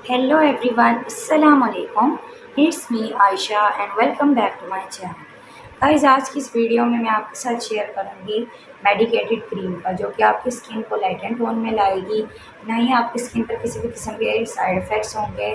Hello everyone, Assalamu alaikum. It's me Aisha and welcome back to my channel. Guys आज की इस video में मैं आपके साथ शेयर करूंगी मेडिकेटेड क्रीम का, जो कि आपकी स्किन को लाइट एंड टोन में लाएगी, ना ही आपकी स्किन पर किसी भी किस्म के साइड इफ़ेक्ट्स होंगे।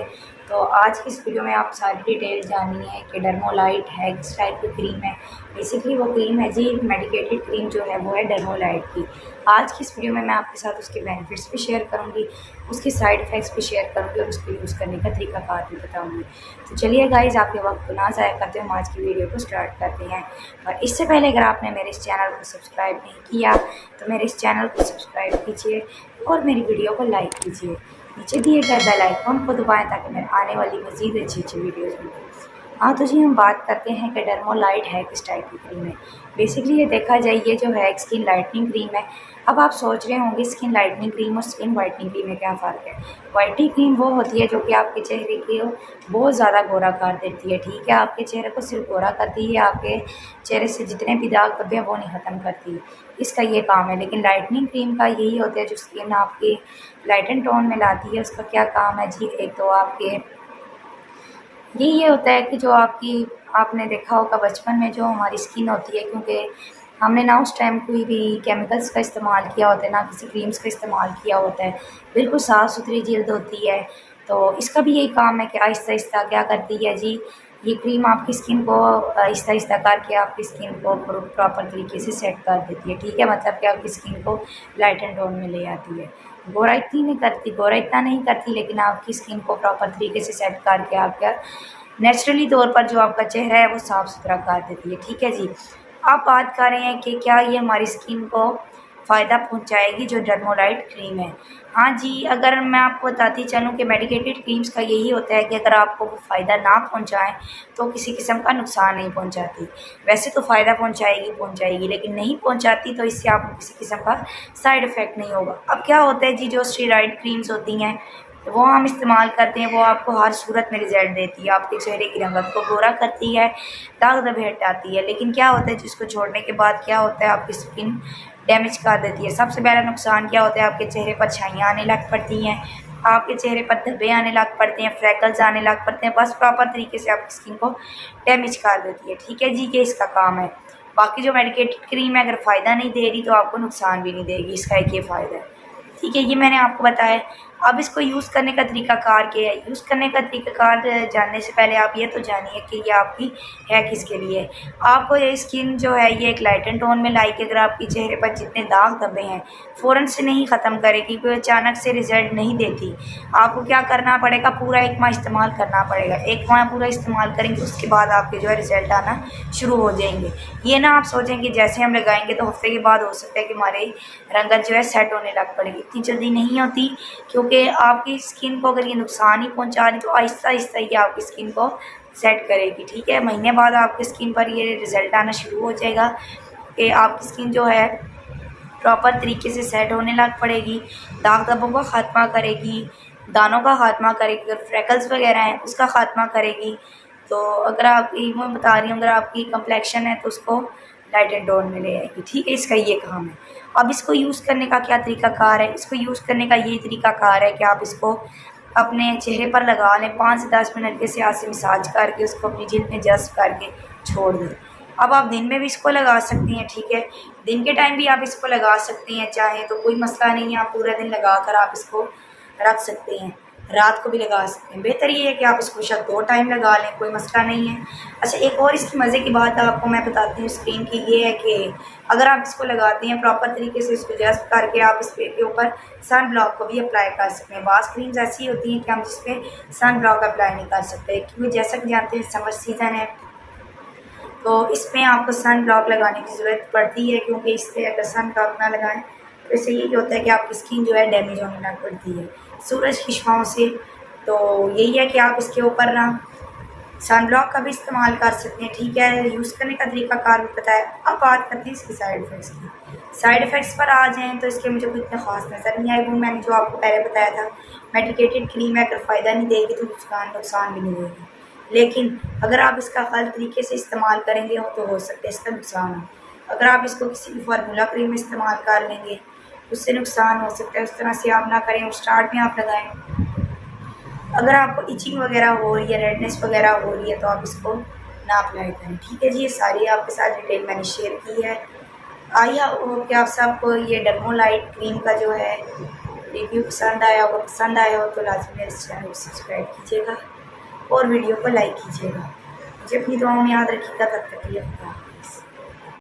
तो आज की इस वीडियो में आप सारी डिटेल जाननी है कि डर्मोलाइट है किस टाइप की क्रीम है। बेसिकली वो क्रीम है जी, मेडिकेटेड क्रीम जो है वो है डर्मोलाइट की। आज की इस वीडियो में मैं आपके साथ उसके बेनिफिट्स भी शेयर करूँगी, उसके साइड इफ़ेक्ट्स भी शेयर करूँगी और उसको यूज़ करने का तरीकाकार भी बताऊँगी। तो चलिए गाइज़, आपके वक्त को ना ज़ाया करते हम आज की वीडियो को स्टार्ट करते हैं। और इससे पहले अगर आपने मेरे इस चैनल को सब्सक्राइब नहीं किया तो मेरे इस चैनल को सब्सक्राइब कीजिए और मेरी वीडियो को लाइक कीजिए। नीचे दिए गए बेल आइकॉन को दबाएं ताकि मेरे आने वाली मज़ीद अच्छी वीडियोज़ मिलें। हाँ तो जी, हम बात करते हैं कि डर्मोलाइट है किस टाइप की क्रीम है। बेसिकली ये देखा जाए, ये जो है एक स्किन लाइटनिंग क्रीम है। अब आप सोच रहे होंगे स्किन लाइटनिंग क्रीम और स्किन वाइटनिंग क्रीम में क्या फ़र्क है। वाइटनिंग क्रीम वो होती है जो कि आपके चेहरे को बहुत ज़्यादा गोरा कर देती है, ठीक है। आपके चेहरे को सिर्फ गोरा करती है, आपके चेहरे से जितने भी दाग धब्बे हैं वो नहीं ख़त्म करती, इसका ये काम है। लेकिन लाइटनिंग क्रीम का यही होता है जो स्किन आपकी लाइट एंड टोन में लाती है। उसका क्या काम है जी, एक तो आपके ये होता है कि जो आपने देखा होगा बचपन में जो हमारी स्किन होती है, क्योंकि हमने ना उस टाइम कोई भी केमिकल्स का इस्तेमाल किया होता है, ना किसी क्रीम्स का इस्तेमाल किया होता है, बिल्कुल साफ़ सुथरी जल्द होती है। तो इसका भी यही काम है कि आहिस्ता आहिस्ता क्या करती है जी, ये क्रीम आपकी स्किन को आहिस्ता आहिस्ता करके आपकी स्किन को प्रॉपर तरीके से सेट कर देती है, ठीक है। मतलब कि आपकी स्किन को लाइट एंड टोन में ले आती है। गोरा इतना नहीं करती, लेकिन आपकी स्किन को प्रॉपर तरीके से सेट करके आपका नेचुरली तौर पर जो आपका चेहरा है वो साफ़ सुथरा कर देती है, ठीक है जी। आप बात कर रहे हैं कि क्या ये हमारी स्किन को फ़ायदा पहुंचाएगी जो डर्मोलाइट क्रीम है। हाँ जी, अगर मैं आपको बताती चलूँ कि मेडिकेटेड क्रीम्स का यही होता है कि अगर आपको वो फ़ायदा ना पहुंचाएं तो किसी किस्म का नुकसान नहीं पहुंचाती। वैसे तो फ़ायदा पहुंचाएगी, लेकिन नहीं पहुंचाती तो इससे आपको किसी किस्म का साइड इफ़ेक्ट नहीं होगा। अब क्या होता है जी, जो स्टेरॉइड क्रीम्स होती हैं वो हम इस्तेमाल करते हैं, वो आपको हर सूरत में रिजल्ट देती है, आपके चेहरे की रंगत को गोरा करती है, दाग धब्बे हटाती है। लेकिन क्या होता है, जिसको छोड़ने के बाद क्या होता है, आपकी स्किन डैमेज कर देती है। सबसे पहला नुकसान क्या होता है, आपके चेहरे पर छाइयाँ आने लग पड़ती हैं, आपके चेहरे पर धब्बे आने लग पड़ते हैं, फ्रैकल्स आने लग पड़ते हैं। बस प्रॉपर तरीके से आपकी स्किन को डैमेज कर देती है, ठीक है जी, कि इसका काम है। बाकी जो मेडिकेटेड क्रीम है अगर फ़ायदा नहीं दे रही तो आपको नुकसान भी नहीं देगी, इसका एक ये फ़ायदा है, ठीक है। ये मैंने आपको बताया। अब इसको यूज़ करने का तरीकाकार क्या है। यूज़ करने का तरीकाकार जानने से पहले आप ये तो जानिए कि ये आपकी है किसके लिए। आपको ये स्किन जो है ये एक लाइट एंड टोन में लाएगी। अगर आपके चेहरे पर जितने दाग धब्बे हैं फ़ौरन से नहीं ख़त्म करेगी, कोई अचानक से रिज़ल्ट नहीं देती। आपको क्या करना पड़ेगा, पूरा 1 माह इस्तेमाल करना पड़ेगा। 1 माह पूरा इस्तेमाल करेंगे उसके बाद आपके जो है रिज़ल्ट आना शुरू हो जाएंगे। ये ना आप सोचें कि जैसे हम लगाएंगे तो हफ्ते के बाद हो सकता है कि हमारी रंगत जो है सेट होने लग पड़ेगी। इतनी जल्दी नहीं होती, क्योंकि आपकी स्किन को अगर ये नुकसान ही पहुंचा रही तो आहिस्ता आहिस्ता ये आपकी स्किन को सेट करेगी, ठीक है। महीने बाद आपकी स्किन पर ये रिज़ल्ट आना शुरू हो जाएगा कि आपकी स्किन जो है प्रॉपर तरीके से सेट होने लग पड़ेगी, दाग धब्बों का ख़ात्मा करेगी, दानों का ख़ात्मा करेगी, अगर फ्रैकल्स वगैरह हैं उसका ख़ात्मा करेगी। तो अगर आपकी, मैं बता रही हूँ, अगर आपकी कम्प्लेक्शन है तो उसको लाइट एंड टोन में ले आएगी, ठीक है। इसका ये काम है। अब इसको यूज़ करने का क्या तरीकाकार है। इसको यूज़ करने का ये तरीकाकार है कि आप इसको अपने चेहरे पर लगा लें, 5 से 10 मिनट के सियाह से मसाज करके उसको अपनी जिल्द में जज़्ब करके छोड़ दें। अब आप दिन में भी इसको लगा सकती हैं, ठीक है। दिन के टाइम भी आप इसको लगा सकती हैं, चाहें तो कोई मसला नहीं है, आप पूरा दिन लगा कर आप इसको रख सकते हैं, रात को भी लगा सकते हैं। बेहतर ये है कि आप इसको शायद 2 टाइम लगा लें, कोई मसला नहीं है। अच्छा, एक और इसकी मज़े की बात आपको मैं बताती हूँ स्क्रीन की, ये है कि अगर आप इसको लगाती हैं प्रॉपर तरीके से इसको जस्ट करके आप इस पे के ऊपर सन ब्लॉक को भी अप्लाई कर सकते हैं। बाज़ क्रीम्स ऐसी होती हैं कि हम जिस पे सन ब्लॉक अप्लाई नहीं कर सकते, क्योंकि जैसा कि जानते हैं समर सीज़न है तो इसमें आपको सन ब्लॉक लगाने की ज़रूरत पड़ती है, क्योंकि इससे अगर सन ब्लॉक ना लगाएं तो इससे यही होता है कि आपकी स्किन जो है डैमेज होने लग पड़ती है सूरज की छाँव से। तो यही है कि आप इसके ऊपर ना सन ब्लॉक का भी इस्तेमाल कर सकते हैं, ठीक है। यूज़ करने का तरीकाकार भी पता है। अब बात करते हैं इसके साइड इफ़ेक्ट्स की। साइड इफ़ेक्ट्स पर आ जाएँ तो इसके मुझे कुछ इतना ख़ास नज़र नहीं आए। वो मैंने जो आपको पहले बताया था, मेडिकेटेड क्रीम है, अगर फ़ायदा नहीं देगी तो नुकसान भी नहीं देगी। लेकिन अगर आप इसका गलत तरीके से इस्तेमाल करेंगे तो हो सकता है इसका नुकसान हो। अगर आप इसको किसी भी फार्मूला क्रीम में इस्तेमाल कर लेंगे उससे नुकसान हो सकता है। उस तरह से आप ना करें, स्टार्ट में आप लगाएं। अगर आपको इचिंग वगैरह हो रही है, रेडनेस वगैरह हो रही है तो आप इसको ना अप्लाई करें। ठीक है जी, ये सारी आपके साथ डिटेल मैंने शेयर की है। आई होप कि आप सबको ये डर्मोलाइट क्रीम का जो है रिव्यू पसंद आया होगा। पसंद आया हो तो लाजमी मेरे चैनल को सब्सक्राइब कीजिएगा और वीडियो को लाइक कीजिएगा। मुझे अपनी दुआओं में याद रखिएगा। तब तक के लिए